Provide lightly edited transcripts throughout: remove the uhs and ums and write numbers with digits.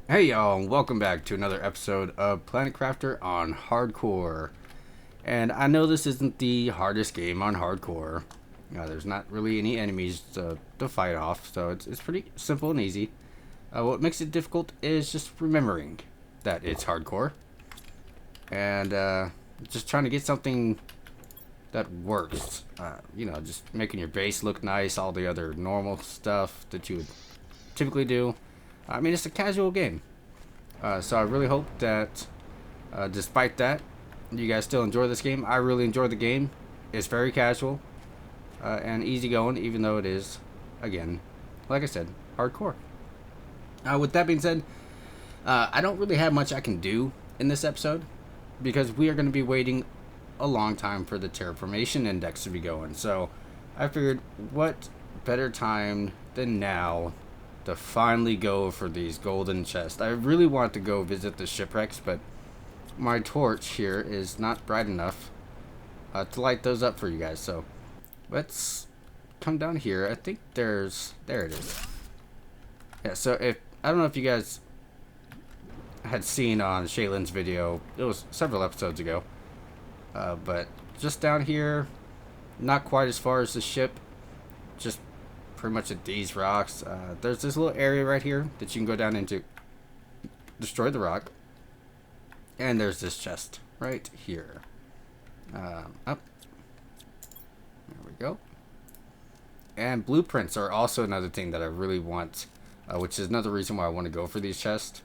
Hey y'all, and welcome back to another episode of Planet Crafter on Hardcore. And I know this isn't the hardest game on Hardcore. There's not really any enemies to fight off, so it's pretty simple and easy. What makes it difficult is just remembering that it's Hardcore. And just trying to get something that works. Just making your base look nice, all the other normal stuff that you would typically do. I mean, it's a casual game. So I really hope that, despite that, you guys still enjoy this game. I really enjoy the game. It's very casual and easygoing, even though it is, again, like I said, hardcore. With that being said, I don't really have much I can do in this episode because we are going to be waiting a long time for the terraformation index to be going. So I figured, what better time than now to finally go for these golden chests. I really want to go visit the shipwrecks, but my torch here is not bright enough to light those up for you guys. So let's come down here. I think there it is. Yeah, so I don't know if you guys had seen on Shaylin's video, it was several episodes ago, but just down here, not quite as far as the ship, just pretty much at these rocks. There's this little area right here that you can go down into, destroy the rock, and there's this chest right here. Up. There we go. And blueprints are also another thing that I really want, which is another reason why I want to go for these chests.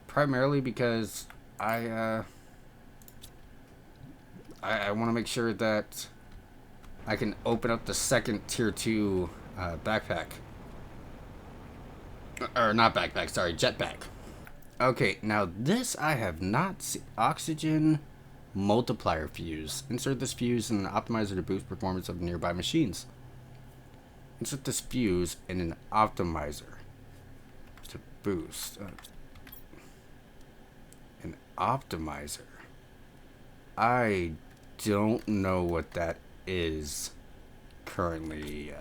Primarily because I want to make sure that I can open up the second tier 2 backpack. Or not backpack, sorry, jetpack. Okay, now this I have not seen. Oxygen multiplier fuse. Insert this fuse in an optimizer to boost performance of nearby machines. Insert this fuse in an optimizer to boost. An optimizer. I don't know what that is currently.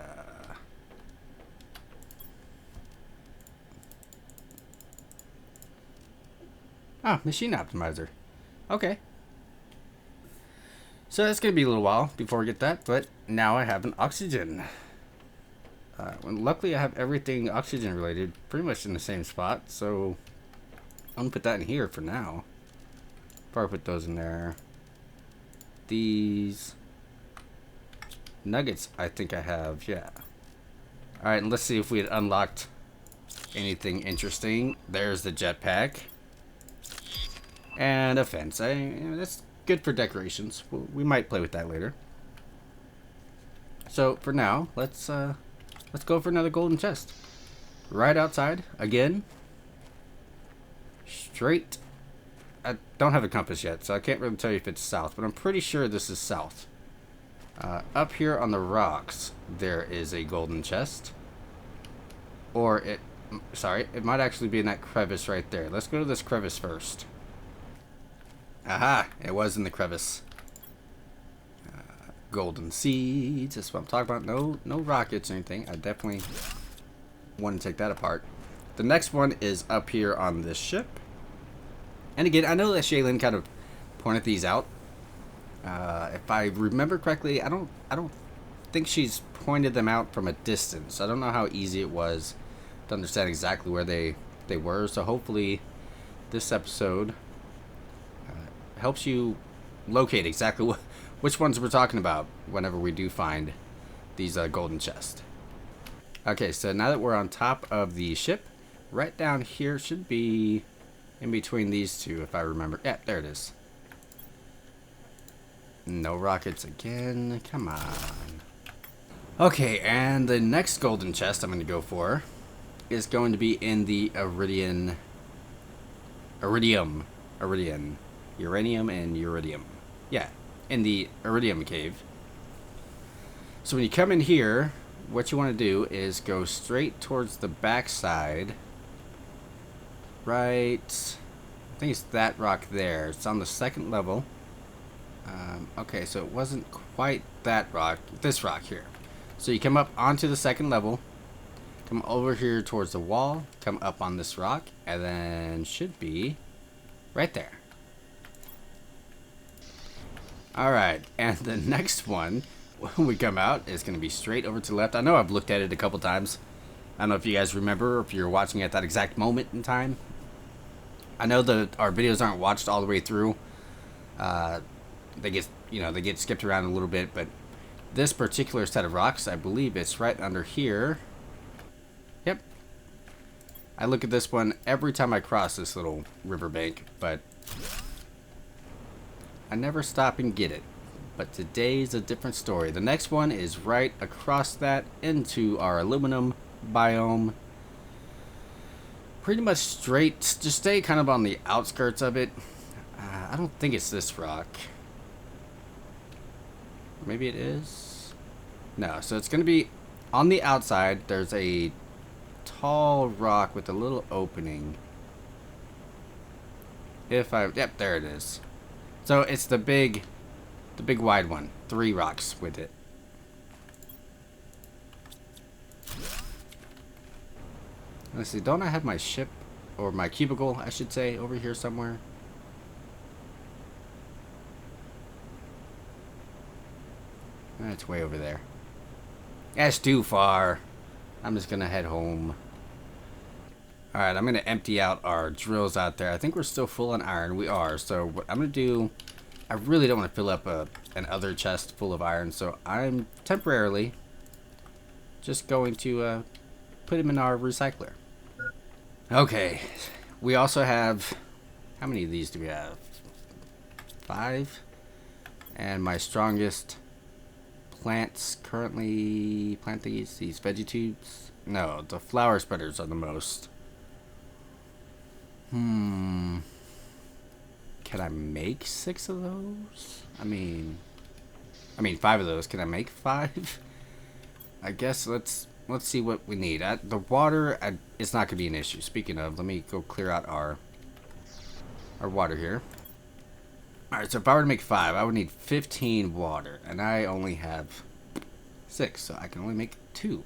Machine optimizer. Okay. So it's going to be a little while before we get that, but now I have an oxygen. Luckily I have everything oxygen related pretty much in the same spot, so I'm going to put that in here for now. Probably put those in there. These nuggets I think I have, yeah. Alright, and let's see if we had unlocked anything interesting. There's the jetpack. And a fence. That's good for decorations. We might play with that later. So for now, let's go for another golden chest. Right outside again. Straight. I don't have a compass yet, so I can't really tell you if it's south, but I'm pretty sure this is south. Up here on the rocks, there is a golden chest. Or it might actually be in that crevice right there. Let's go to this crevice first. Aha! It was in the crevice. Golden seeds. That's what I'm talking about. No rockets or anything. I definitely want to take that apart. The next one is up here on this ship. And again, I know that Shaylin kind of pointed these out. If I remember correctly, I don't think she's pointed them out from a distance. I don't know how easy it was to understand exactly where they were. So hopefully, this episode helps you locate exactly which ones we're talking about whenever we do find these golden chests. Okay, so now that we're on top of the ship, right down here should be in between these two, if I remember. Yeah, there it is. No rockets again. Come on. Okay, and the next golden chest I'm going to go for is going to be in the Iridium, uranium and iridium. Yeah, in the Iridium cave. So when you come in here, what you want to do is go straight towards the backside. Right, I think it's that rock there. It's on the second level. Okay, so it wasn't quite that rock. This rock here. So you come up onto the second level, Come over here towards the wall. Come up on this rock. And then should be right there. Alright, and the next one, when we come out, is going to be straight over to the left. I know I've looked at it a couple times. I don't know if you guys remember, or if you're watching at that exact moment in time. I know that our videos aren't watched all the way through. They get skipped around a little bit, but this particular set of rocks, I believe it's right under here. Yep. I look at this one every time I cross this little riverbank, but I never stop and get it. But today's a different story. The next one is right across that into our aluminum biome. Pretty much straight. Just stay kind of on the outskirts of it. I don't think it's this rock. Maybe it is. No, so it's going to be on the outside. There's a tall rock with a little opening. Yep, there it is. So it's the big wide one. 3 rocks with it. Let's see, don't I have my ship, or my cubicle, I should say, over here somewhere? It's way over there. That's too far. I'm just gonna head home. Alright, I'm gonna empty out our drills out there. I think we're still full on iron. We are. So what I'm gonna do, I really don't want to fill up an other chest full of iron, so I'm temporarily just going to put him in our recycler. Okay, we also have, how many of these do we have? 5. And my strongest plants currently, plant these veggie tubes. No, the flower spreaders are the most. Can I make 6 of those? I mean 5 of those. Can I make 5? I guess let's see what we need. The water, it's not gonna be an issue. Speaking of, let me go clear out our water here. All right, so if I were to make 5, I would need 15 water, and I only have 6, so I can only make 2.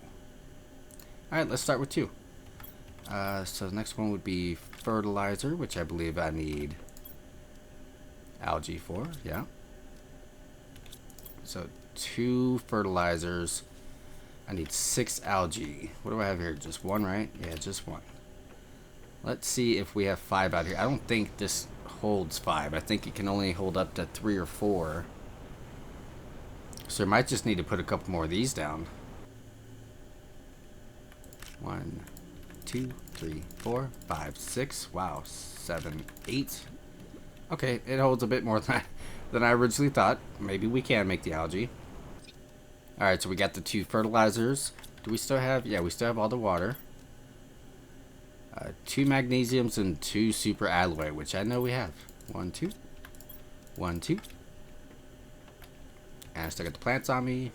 All right, let's start with 2. So the next one would be fertilizer, which I believe I need algae for. Yeah. So 2 fertilizers. I need 6 algae. What do I have here? Just 1, right? Yeah, just 1. Let's see if we have 5 out here. I don't think this holds 5. I think it can only hold up to 3 or 4. So I might just need to put a couple more of these down. 1, 2, 3, 4, 5, 6. Wow, 7, 8. Okay, it holds a bit more than I originally thought. Maybe we can make the algae. Alright, so we got the 2 fertilizers. Do we still have? Yeah, we still have all the water. 2 magnesiums and 2 super alloy, which I know we have. 1, 2. 1, 2. And I still got the plants on me.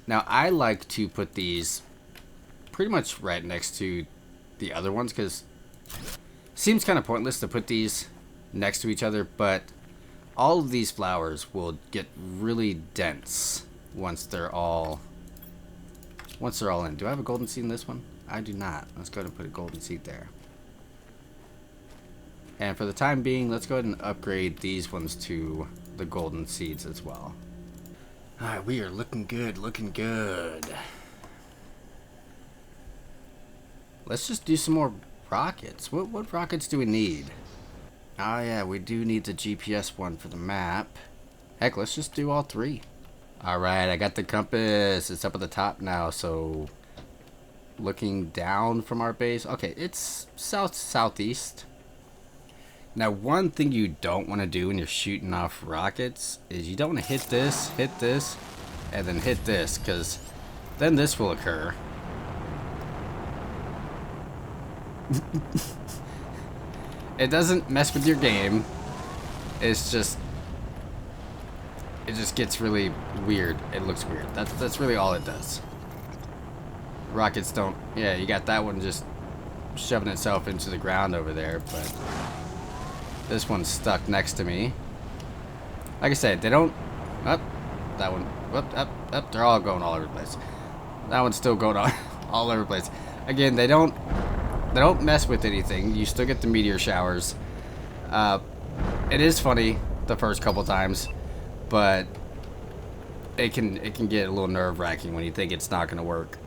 Now, I like to put these pretty much right next to the other ones, because it seems kind of pointless to put these next to each other, but all of these flowers will get really dense once they're all in. Do I have a golden seed in this one? I do not. Let's go ahead and put a golden seed there. And for the time being, let's go ahead and upgrade these ones to the golden seeds as well. Alright, we are looking good, looking good. Let's just do some more rockets. What rockets do we need? Oh yeah, we do need the GPS one for the map. Heck, let's just do all 3. Alright, I got the compass. It's up at the top now, so looking down from our base. Okay, it's southeast. Now, one thing you don't want to do when you're shooting off rockets is you don't want to hit this, and then hit this, because then this will occur. It doesn't mess with your game. It's just, it just gets really weird. It looks weird. That's really all it does. Rockets don't. Yeah, you got that one just shoving itself into the ground over there, but this one's stuck next to me. Like I said, they don't. Up, that one. Up. They're all going all over the place. That one's still going on all over the place. Again, they don't mess with anything. You still get the meteor showers. It is funny the first couple times, but it can get a little nerve-wracking when you think it's not going to work.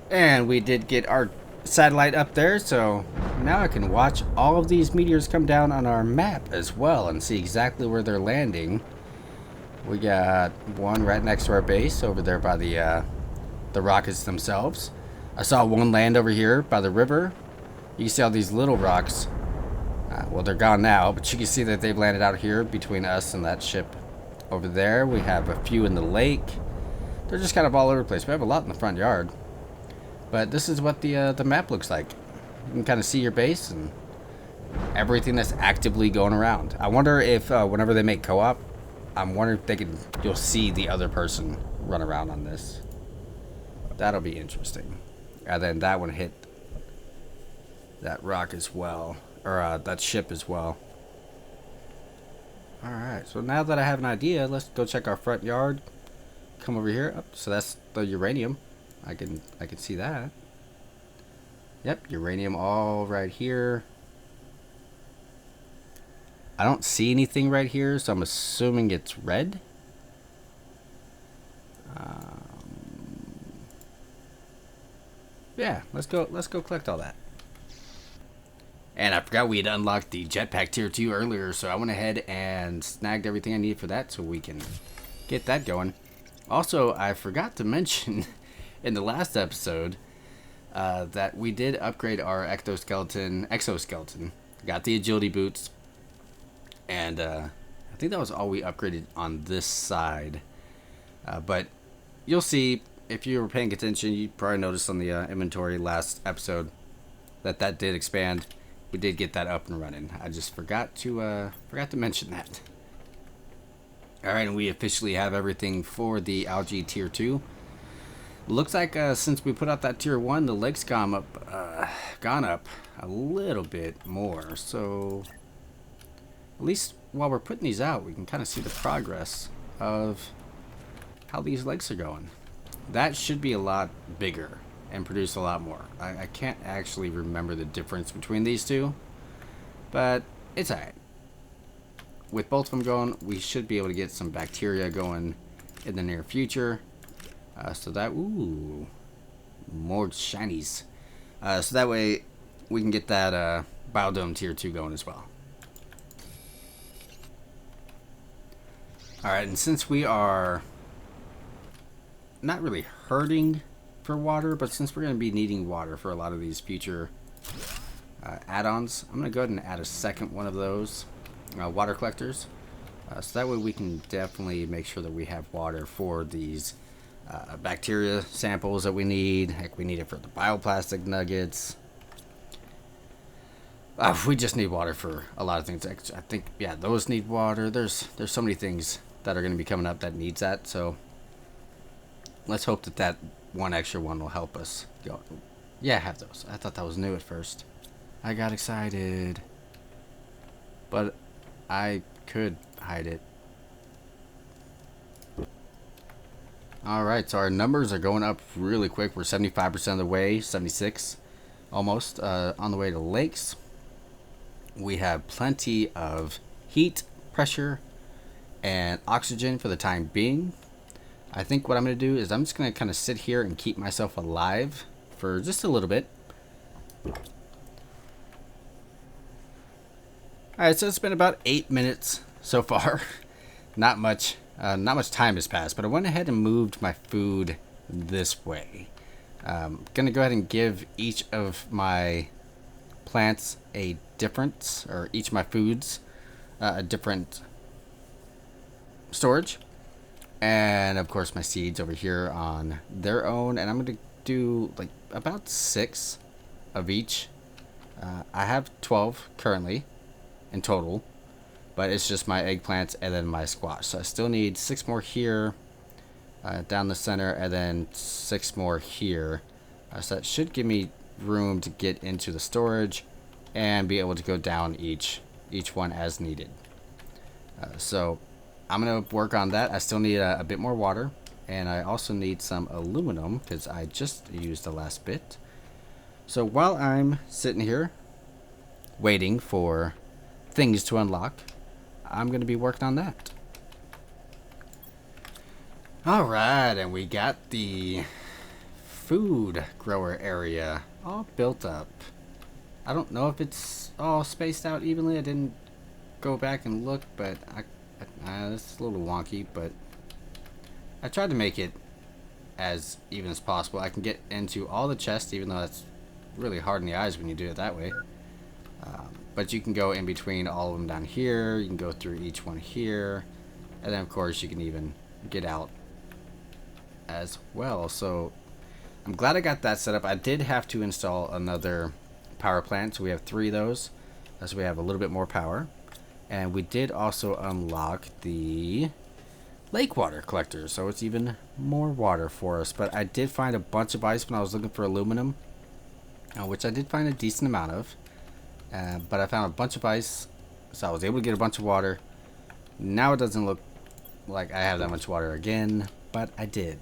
And we did get our satellite up there, so now I can watch all of these meteors come down on our map as well and see exactly where they're landing. We got one right next to our base over there by the rockets themselves. I saw one land over here by the river. You can see all these little rocks. Well, they're gone now, but you can see that they've landed out here between us and that ship over there. We have a few in the lake. They're just kind of all over the place. We have a lot in the front yard. But this is what the map looks like. You can kind of see your base and everything that's actively going around. I wonder if whenever they make co-op, I'm wondering if you'll see the other person run around on this. That'll be interesting. And then that one hit that rock as well, or that ship as well. All right. So now that I have an idea, let's go check our front yard. Come over here. Oh, so that's the uranium. I can see that. Yep, uranium all right here. I don't see anything right here, so I'm assuming it's red. Yeah, let's go collect all that. And I forgot we had unlocked the jetpack tier 2 earlier, so I went ahead and snagged everything I needed for that so we can get that going. Also, I forgot to mention in the last episode that we did upgrade our exoskeleton. Got the agility boots, and I think that was all we upgraded on this side. But you'll see, if you were paying attention, you probably noticed on the inventory last episode that did expand. We did get that up and running. I just forgot to mention that. All right, and we officially have everything for the algae tier 2. Looks like since we put out that tier 1, the lake's gone up a little bit more. So at least while we're putting these out, we can kind of see the progress of how these lakes are going. That should be a lot bigger and produce a lot more. I can't actually remember the difference between these two, but it's alright. With both of them going, we should be able to get some bacteria going in the near future. So that, ooh, more shinies. So that way we can get that biodome tier 2 going as well. Alright, and since we are not really hurting for water, but since we're going to be needing water for a lot of these future add-ons, I'm going to go ahead and add a second one of those water collectors. So that way we can definitely make sure that we have water for these bacteria samples that we need. Heck, we need it for the bioplastic nuggets. We just need water for a lot of things. I think, yeah, those need water. There's so many things that are going to be coming up that needs that. So let's hope that one extra one will help us go. Yeah, I have those. I thought that was new at first. I got excited, but I could hide it. Alright, so our numbers are going up really quick. We're 75% of the way, 76 almost, on the way to lakes. We have plenty of heat, pressure, and oxygen for the time being. I think what I'm going to do is I'm just going to kind of sit here and keep myself alive for just a little bit. Alright, so it's been about 8 minutes so far. Not much time has passed, but I went ahead and moved my food this way. Gonna go ahead and give each of my plants a different, or each of my foods a different storage. And of course my seeds over here on their own, and I'm gonna do like about 6 of each. I have 12 currently in total, but it's just my eggplants and then my squash. So I still need 6 more here, down the center, and then 6 more here. So that should give me room to get into the storage and be able to go down each one as needed. So I'm gonna work on that. I still need a bit more water. And I also need some aluminum because I just used the last bit. So while I'm sitting here waiting for things to unlock, I'm going to be working on that. Alright, and we got the food grower area all built up. I don't know if it's all spaced out evenly. I didn't go back and look, but it's a little wonky, but I tried to make it as even as possible. I can get into all the chests, even though that's really hard in the eyes when you do it that way. But you can go in between all of them down here. You can go through each one here. And then, of course, you can even get out as well. So I'm glad I got that set up. I did have to install another power plant. So we have 3 of those. So we have a little bit more power. And we did also unlock the lake water collector. So it's even more water for us. But I did find a bunch of ice when I was looking for aluminum. Which I did find a decent amount of. But I found a bunch of ice, so I was able to get a bunch of water. Now it doesn't look like I have that much water again, but I did.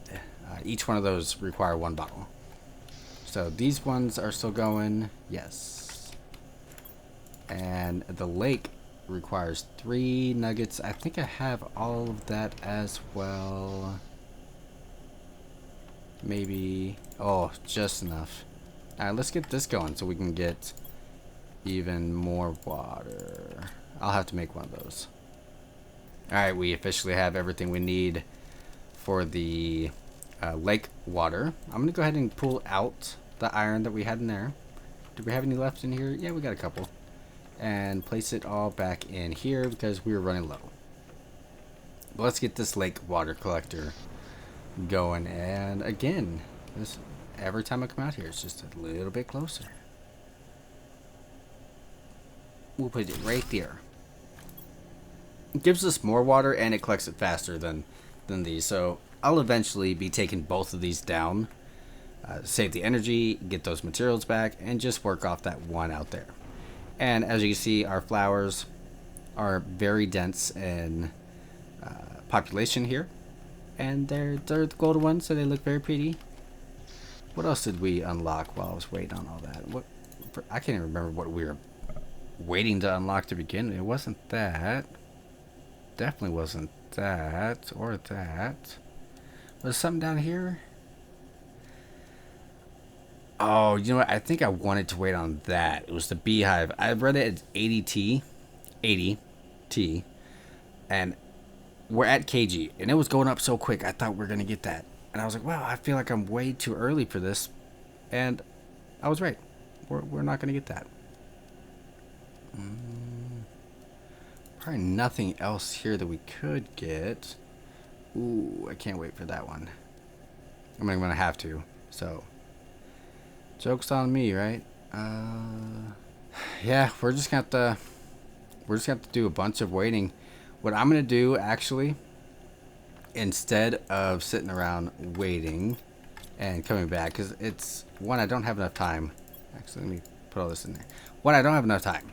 Each one of those require 1 bottle. So these ones are still going, yes. And the lake requires 3 nuggets. I think I have all of that as well. Maybe, oh, just enough. Alright, let's get this going so we can get even more water. I'll have to make one of those. Alright, we officially have everything we need for the lake water. I'm going to go ahead and pull out the iron that we had in there. Do we have any left in here? Yeah, we got a couple. And place it all back in here because we were running low. But let's get this lake water collector going. And again, every time I come out here, it's just a little bit closer. We'll put it right there. It gives us more water and it collects it faster than these. So I'll eventually be taking both of these down. Save the energy, get those materials back, and just work off that one out there. And as you can see, our flowers are very dense in population here. And they're the golden ones, so they look very pretty. What else did we unlock while I was waiting on all that? I can't even remember what we were waiting to unlock to begin. It wasn't that. Definitely wasn't that or that. Was something down here? Oh, you know what? I think I wanted to wait on that. It was the beehive. I read it as 80T. And we're at KG. And it was going up so quick. I thought we were going to get that. And I was like, wow, I feel like I'm way too early for this. And I was right. We're not going to get that. Probably nothing else here that we could get. Ooh, I can't wait for that one. I'm going to have to. So, joke's on me, right? Yeah, we're just going to have to do a bunch of waiting. What I'm going to do, actually, instead of sitting around waiting and coming back, because it's, one, I don't have enough time. Actually, let me put all this in there. One, I don't have enough time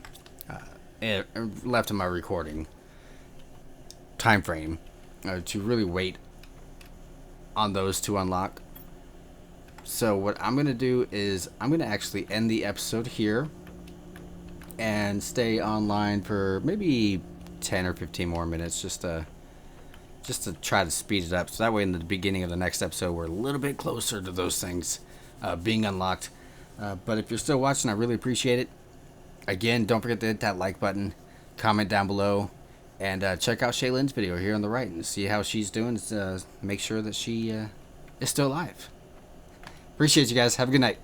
left in my recording time frame to really wait on those to unlock. So what I'm going to do is I'm going to actually end the episode here and stay online for maybe 10 or 15 more minutes just to try to speed it up. So that way in the beginning of the next episode, we're a little bit closer to those things being unlocked. But if you're still watching, I really appreciate it. Again, don't forget to hit that like button, comment down below, and check out Shaylin's video here on the right and see how she's doing. Make sure that she is still alive. Appreciate you guys. Have a good night.